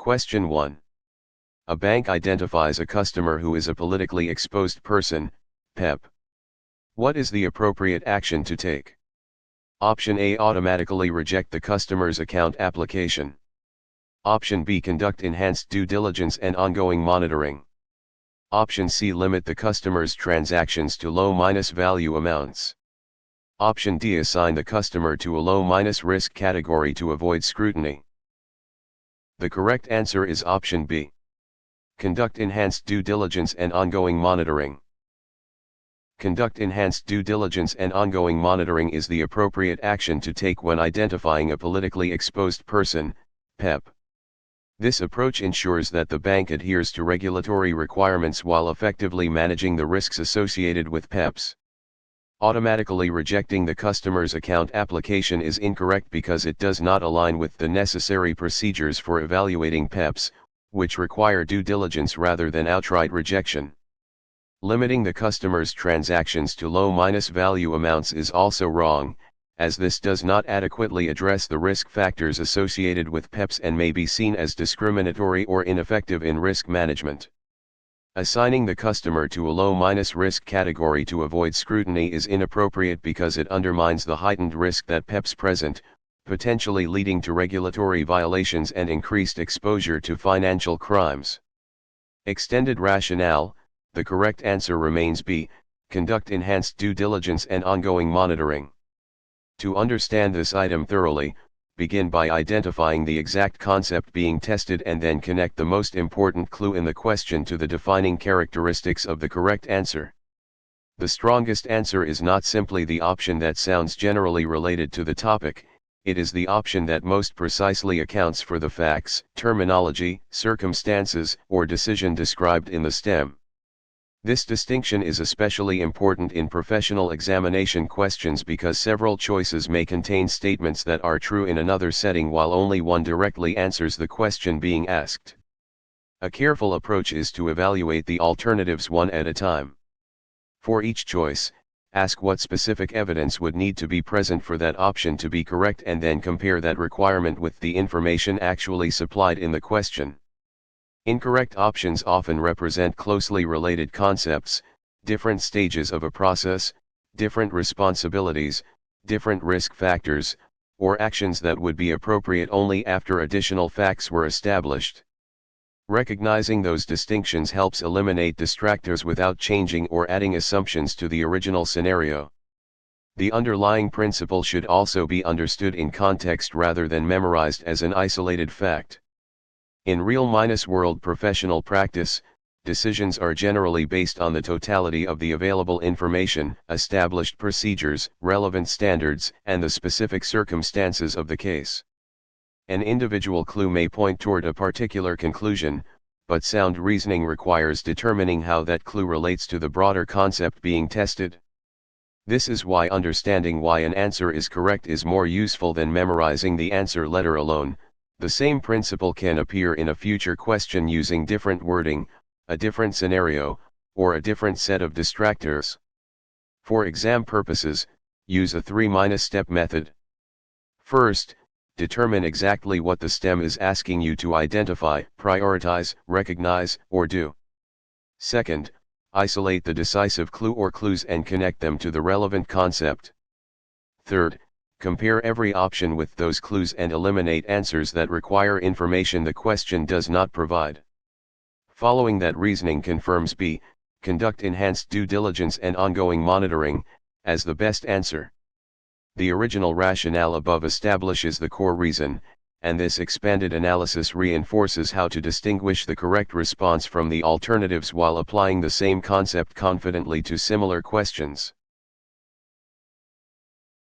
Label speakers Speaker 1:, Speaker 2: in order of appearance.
Speaker 1: Question 1. A bank identifies a customer who is a politically exposed person, PEP. What is the appropriate action to take? Option A. Automatically reject the customer's account application. Option B. Conduct enhanced due diligence and ongoing monitoring. Option C. Limit the customer's transactions to low-value amounts. Option D. Assign the customer to a low-risk category to avoid scrutiny. The correct answer is option B. Conduct enhanced due diligence and ongoing monitoring. Conduct enhanced due diligence and ongoing monitoring is the appropriate action to take when identifying a politically exposed person, PEP. This approach ensures that the bank adheres to regulatory requirements while effectively managing the risks associated with PEPs. Automatically rejecting the customer's account application is incorrect because it does not align with the necessary procedures for evaluating PEPs, which require due diligence rather than outright rejection. Limiting the customer's transactions to low-value amounts is also wrong, as this does not adequately address the risk factors associated with PEPs and may be seen as discriminatory or ineffective in risk management. Assigning the customer to a low-risk category to avoid scrutiny is inappropriate because it undermines the heightened risk that PEPs present, potentially leading to regulatory violations and increased exposure to financial crimes. Extended rationale: the correct answer remains B. Conduct enhanced due diligence and ongoing monitoring. To understand this item thoroughly, begin by identifying the exact concept being tested and then connect the most important clue in the question to the defining characteristics of the correct answer. The strongest answer is not simply the option that sounds generally related to the topic, it is the option that most precisely accounts for the facts, terminology, circumstances, or decision described in the STEM. This distinction is especially important in professional examination questions because several choices may contain statements that are true in another setting while only one directly answers the question being asked. A careful approach is to evaluate the alternatives one at a time. For each choice, ask what specific evidence would need to be present for that option to be correct and then compare that requirement with the information actually supplied in the question. Incorrect options often represent closely related concepts, different stages of a process, different responsibilities, different risk factors, or actions that would be appropriate only after additional facts were established. Recognizing those distinctions helps eliminate distractors without changing or adding assumptions to the original scenario. The underlying principle should also be understood in context rather than memorized as an isolated fact. In real-world professional practice, decisions are generally based on the totality of the available information, established procedures, relevant standards, and the specific circumstances of the case. An individual clue may point toward a particular conclusion, but sound reasoning requires determining how that clue relates to the broader concept being tested. This is why understanding why an answer is correct is more useful than memorizing the answer letter alone. The same principle can appear in a future question using different wording, a different scenario, or a different set of distractors. For exam purposes, use a 3-step method. First, determine exactly what the STEM is asking you to identify, prioritize, recognize, or do. Second, isolate the decisive clue or clues and connect them to the relevant concept. Third, compare every option with those clues and eliminate answers that require information the question does not provide. Following that reasoning confirms B, conduct enhanced due diligence and ongoing monitoring, as the best answer. The original rationale above establishes the core reason, and this expanded analysis reinforces how to distinguish the correct response from the alternatives while applying the same concept confidently to similar questions.